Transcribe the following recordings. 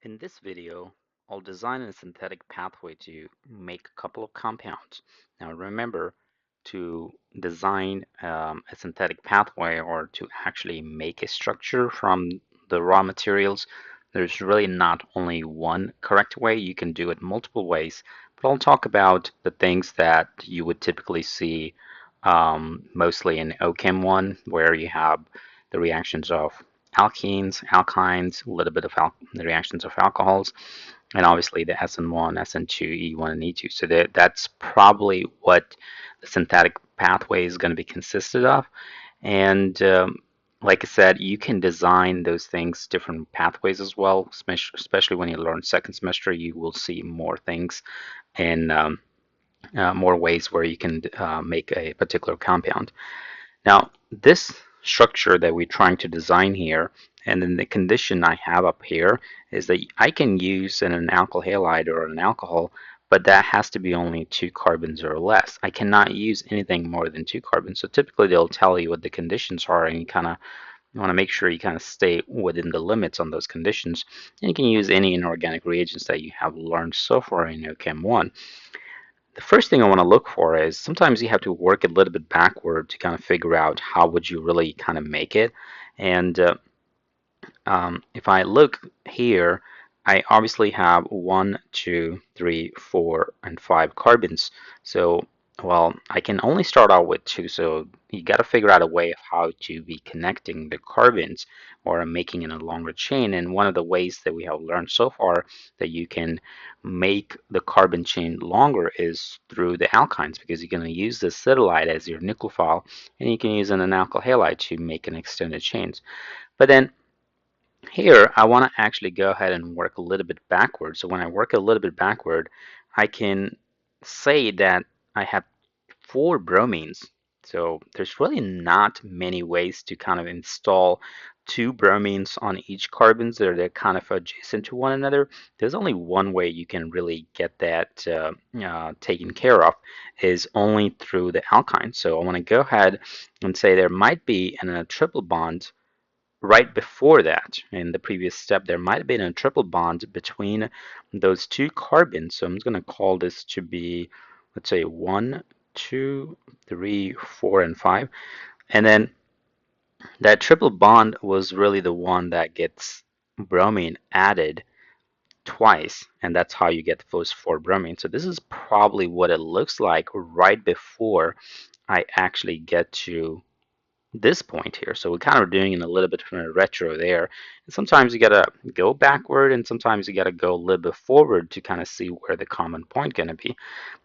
In this video, I'll design a synthetic pathway to make a couple of compounds. Now remember, to design a synthetic pathway or to actually make a structure from the raw materials, there's really not only one correct way. You can do it multiple ways, but I'll talk about the things that you would typically see mostly in OChem 1, where you have the reactions of alkenes, alkynes, a little bit of the reactions of alcohols, and obviously the SN1, SN2, E1, and E2. So that's probably what the synthetic pathway is going to be consisted of. And like I said, you can design those things, different pathways as well, especially when you learn second semester, you will see more things and more ways where you can make a particular compound. Now, this structure that we're trying to design here, and then the condition I have up here is that I can use an alkyl halide or an alcohol, but that has to be only 2 carbons or less. I cannot use anything more than 2 carbons. So typically they'll tell you what the conditions are, and you want to make sure you kind of stay within the limits on those conditions. And you can use any inorganic reagents that you have learned so far in OChem 1. The first thing I want to look for is sometimes you have to work a little bit backward to kind of figure out how would you really kind of make it. And if I look here, I obviously have 1, 2, 3, 4, and 5 carbons. So, well, I can only start out with 2, so you got to figure out a way of how to be connecting the carbons or making it a longer chain. And one of the ways that we have learned so far that you can make the carbon chain longer is through the alkynes, because you're going to use the acetylide as your nucleophile, and you can use an alkyl halide to make an extended chains. But then here, I want to actually go ahead and work a little bit backward. So when I work a little bit backward, I can say that I have 4 bromines. So there's really not many ways to kind of install 2 bromines on each carbon. They're kind of adjacent to one another. There's only one way you can really get that taken care of, is only through the alkyne. So I want to go ahead and say there might be a triple bond right before that. In the previous step, there might have been a triple bond between those 2 carbons. So I'm just going to call this to be, let's say, 1, 2, 3, 4, and 5. And then that triple bond was really the one that gets bromine added twice, and that's how you get those 4 bromine. So this is probably what it looks like right before I actually get to this point here. So we're kind of doing it a little bit from a retro there. And sometimes you gotta go backward, and sometimes you gotta go a little bit forward to kind of see where the common point gonna be.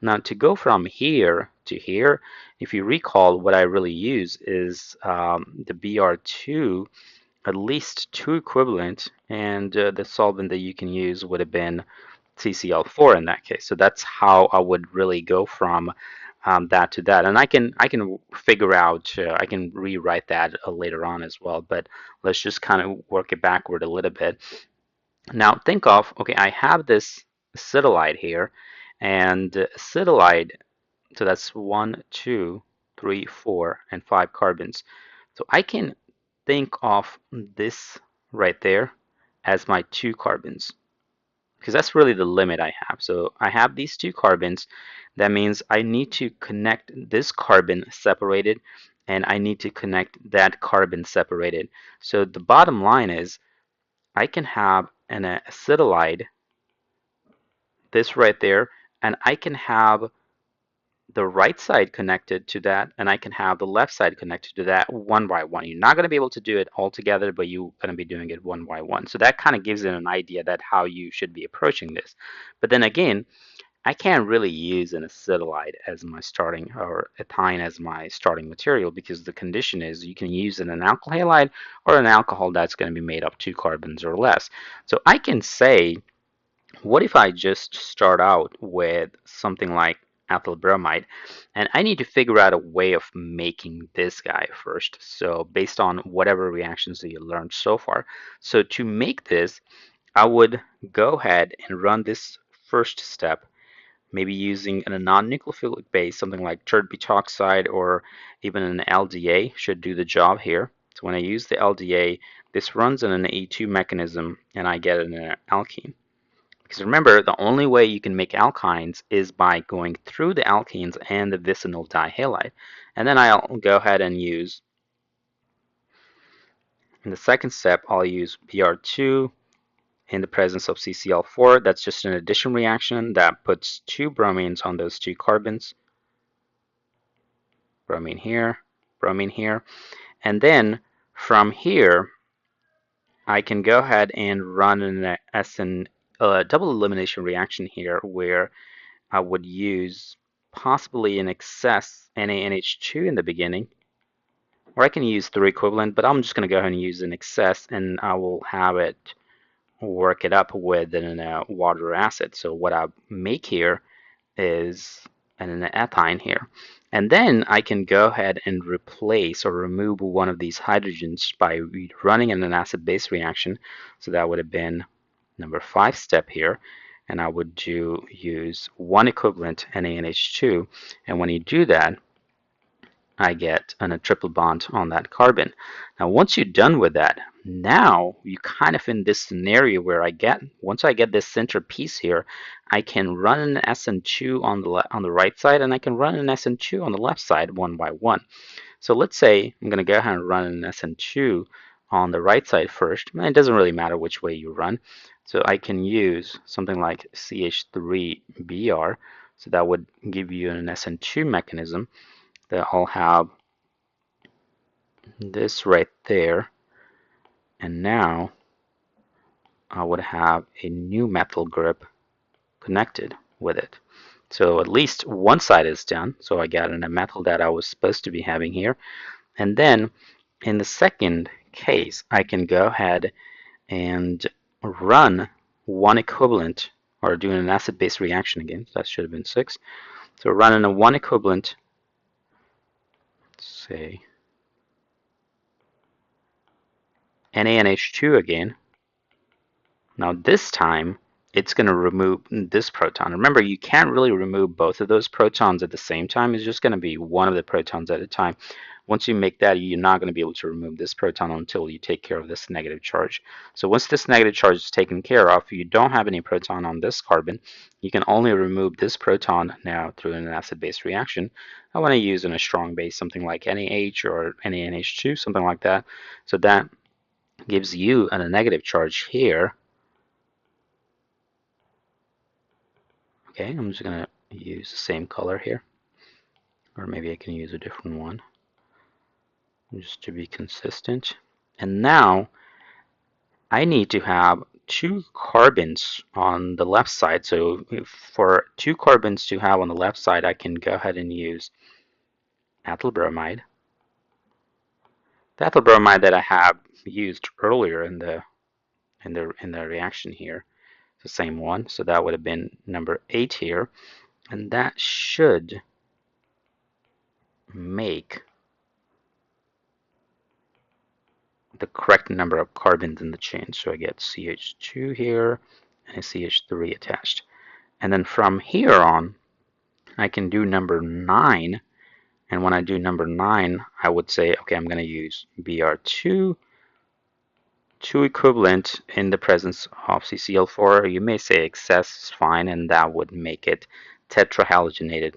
Now to go from here to here, if you recall, what I really use is the Br2, at least 2 equivalent, and the solvent that you can use would have been CCl4 in that case. So that's how I would really go from that to that, and I can figure out I can rewrite that later on as well. But let's just kind of work it backward a little bit. Now think of, okay, I have this acetylide here, and acetylide, so that's 1, 2, 3, 4, and 5 carbons. So I can think of this right there as my 2 carbons, because that's really the limit I have. So I have these 2 carbons. That means I need to connect this carbon separated, and I need to connect that carbon separated. So the bottom line is I can have an acetylide, this right there, and I can have the right side connected to that, and I can have the left side connected to that one by one. You're not going to be able to do it all together, but you're going to be doing it one by one. So that kind of gives it an idea that how you should be approaching this. But then again, I can't really use an acetylide as my starting, or ethyne as my starting material, because the condition is you can use an alkyl halide or an alcohol that's going to be made of 2 carbons or less. So I can say, what if I just start out with something like ethyl bromide, and I need to figure out a way of making this guy first. So based on whatever reactions that you learned so far. So to make this, I would go ahead and run this first step, maybe using a non-nucleophilic base, something like tert butoxide or even an LDA should do the job here. So when I use the LDA, this runs in an A2 mechanism and I get an alkene. Because remember, the only way you can make alkynes is by going through the alkenes and the vicinal dihalide. And then I'll go ahead and use, in the second step, I'll use Br2 in the presence of CCl4. That's just an addition reaction that puts 2 bromines on those 2 carbons. Bromine here, bromine here. And then from here, I can go ahead and run an SN double elimination reaction here where I would use possibly an excess NaNH2 in the beginning, or I can use 3 equivalent, but I'm just going to go ahead and use an excess and I will have it work it up with a water acid. So what I make here is an ethyne here. And then I can go ahead and replace or remove one of these hydrogens by running an acid-base reaction. So that would have been number 5 step here. And I would use 1 equivalent NaNH2. And when you do that, I get a triple bond on that carbon. Now, once you're done with that, now you kind of in this scenario where once I get this center piece here, I can run an SN2 on the right side, and I can run an SN2 on the left side one by one. So let's say I'm going to go ahead and run an SN2 on the right side first. It doesn't really matter which way you run. So I can use something like CH3Br. So that would give you an SN2 mechanism that I'll have this right there, and now I would have a new methyl group connected with it. So at least one side is done. So I got a methyl that I was supposed to be having here. And then in the second case, I can go ahead and run 1 equivalent, or doing an acid-base reaction again. So that should have been 6. So running a 1 equivalent, say NaNH2 again. Now this time it's going to remove this proton. Remember, you can't really remove both of those protons at the same time. It's just going to be one of the protons at a time. Once you make that, you're not going to be able to remove this proton until you take care of this negative charge. So once this negative charge is taken care of, you don't have any proton on this carbon. You can only remove this proton now through an acid-base reaction. I want to use in a strong base, something like NaH or NaNH2, something like that. So that gives you a negative charge here. Okay, I'm just going to use the same color here, or maybe I can use a different one just to be consistent. And now I need to have 2 carbons on the left side. So for 2 carbons to have on the left side, I can go ahead and use ethyl bromide. The ethyl bromide that I have used earlier in the reaction here, the same one. So that would have been number 8 here, and that should make the correct number of carbons in the chain. So I get CH2 here and a CH3 attached. And then from here on, I can do number 9. And when I do number 9, I would say, okay, I'm going to use Br2, 2 equivalent in the presence of CCl4. You may say excess is fine, and that would make it tetrahalogenated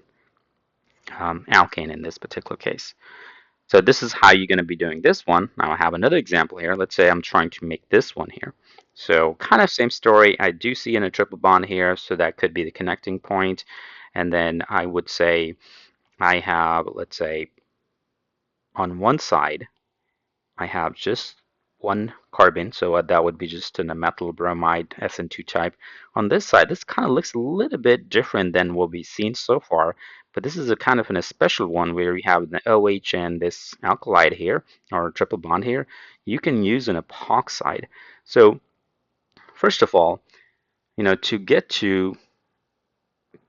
alkane in this particular case. So this is how you're going to be doing this one. Now I have another example here. Let's say I'm trying to make this one here. So kind of same story. I do see in a triple bond here, so that could be the connecting point. And then I would say I have, let's say, on one side, I have just 1 carbon, so that would be just in a methyl bromide SN2 type. On this side, this kind of looks a little bit different than what we've seen so far, but this is a kind of a special one where you have the OH and this alkylide here, or triple bond here. You can use an epoxide. So first of all, to get to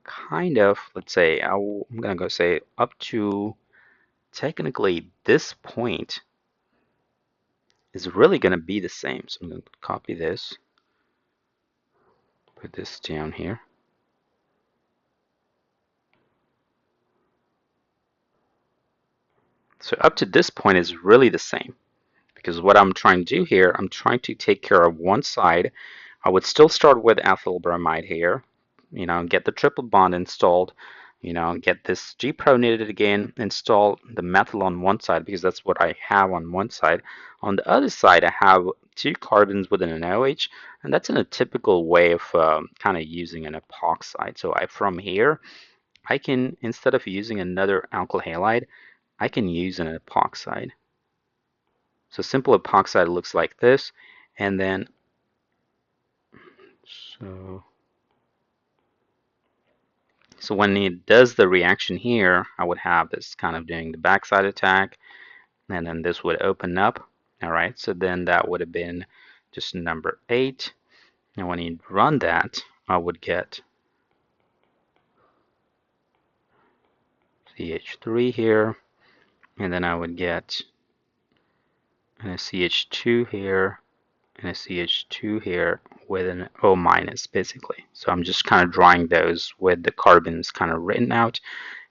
kind of, let's say, I'm going to go say up to technically this point is really going to be the same. So I'm going to copy this, put this down here. So up to this point is really the same, because what I'm trying to do here, I'm trying to take care of one side. I would still start with ethyl bromide here, get the triple bond installed, get this G-pronated again, install the methyl on one side because that's what I have on one side. On the other side, I have two carbons within an OH, and that's in a typical way of kind of using an epoxide. So from here, I can, instead of using another alkyl halide, I can use an epoxide. So simple epoxide looks like this, and then so so when it does the reaction here, I would have this kind of doing the backside attack, and then this would open up. All right, so then that would have been just number 8. And when you run that, I would get CH3 here, and then I would get a CH2 here, and a CH2 here with an O minus basically. So I'm just kind of drawing those with the carbons kind of written out.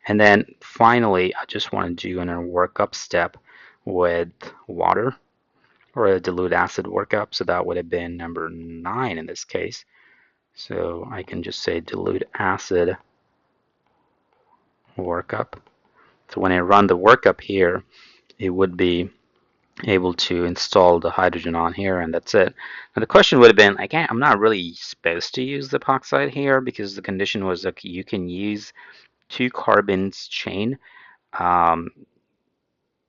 And then finally, I just want to do a workup step with water, or a dilute acid workup. So that would have been number 9 in this case. So I can just say dilute acid workup. So when I run the workup here, it would be able to install the hydrogen on here, and that's it. Now the question would have been, I'm not really supposed to use the epoxide here because the condition was that you can use 2 carbons chain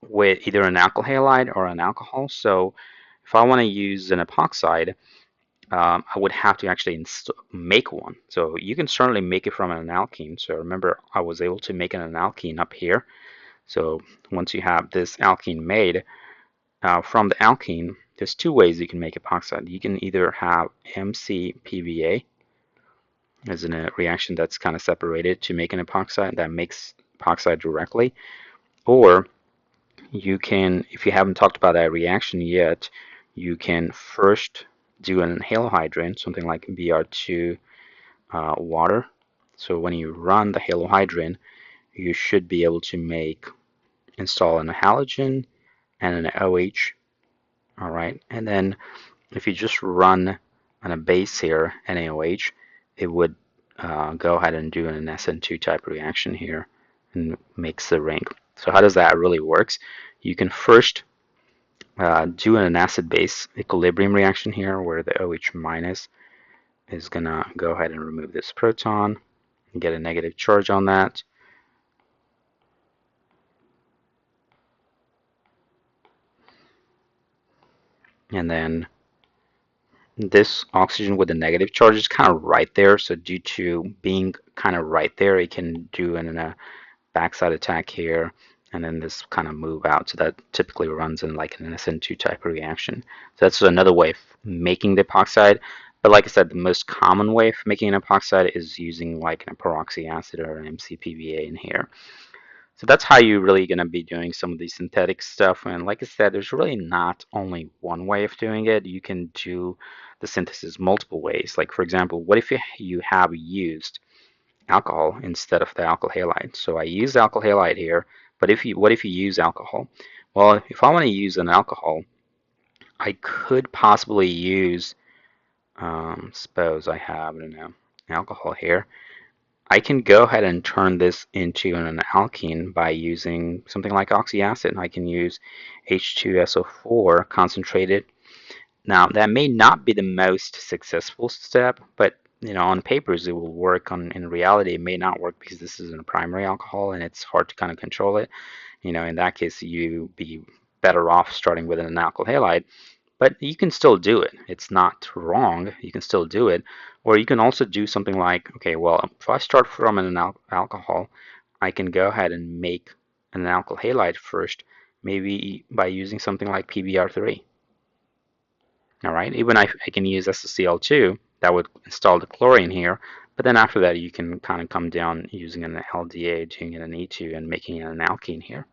with either an alkyl halide or an alcohol. So if I want to use an epoxide, I would have to actually make one. So you can certainly make it from an alkene. So remember, I was able to make an alkene up here. So once you have this alkene made, from the alkene, there's 2 ways you can make epoxide. You can either have MCPBA as in a reaction that's kind of separated to make an epoxide that makes epoxide directly, or you can, if you haven't talked about that reaction yet, you can first do an halohydrin, something like Br2 water. So when you run the halohydrin, you should be able to install an halogen and an OH. All right, and then if you just run on a base here, NaOH, it would go ahead and do an SN2 type reaction here and makes the ring. So how does that really works? You can first do an acid-base equilibrium reaction here where the OH minus is going to go ahead and remove this proton and get a negative charge on that. And then this oxygen with the negative charge is kind of right there. So due to being kind of right there, it can do a backside attack here, and then this kind of move out. So that typically runs in like an SN2 type of reaction. So that's another way of making the epoxide. But like I said, the most common way of making an epoxide is using like a peroxy acid or an MCPBA in here. So that's how you're really going to be doing some of the synthetic stuff. And like I said, there's really not only one way of doing it. You can do the synthesis multiple ways. Like for example, what if you have used alcohol instead of the alkyl halide? So I use alkyl halide here, but what if you use alcohol? Well, if I want to use an alcohol, I could possibly use, suppose I have, I don't know, alcohol here. I can go ahead and turn this into an alkene by using something like oxyacid. I can use H2SO4 concentrated. Now, that may not be the most successful step, but on papers it will work. In reality, it may not work because this is a primary alcohol and it's hard to kind of control it. In that case, you'd be better off starting with an alkyl halide. But you can still do it. It's not wrong. You can still do it. Or you can also do something like, okay, well, if I start from an alcohol, I can go ahead and make an alkyl halide first, maybe by using something like PBr3. All right, even I can use SSCl2, that would install the chlorine here, but then after that you can kind of come down using an LDA, doing an E2 and making an alkene here.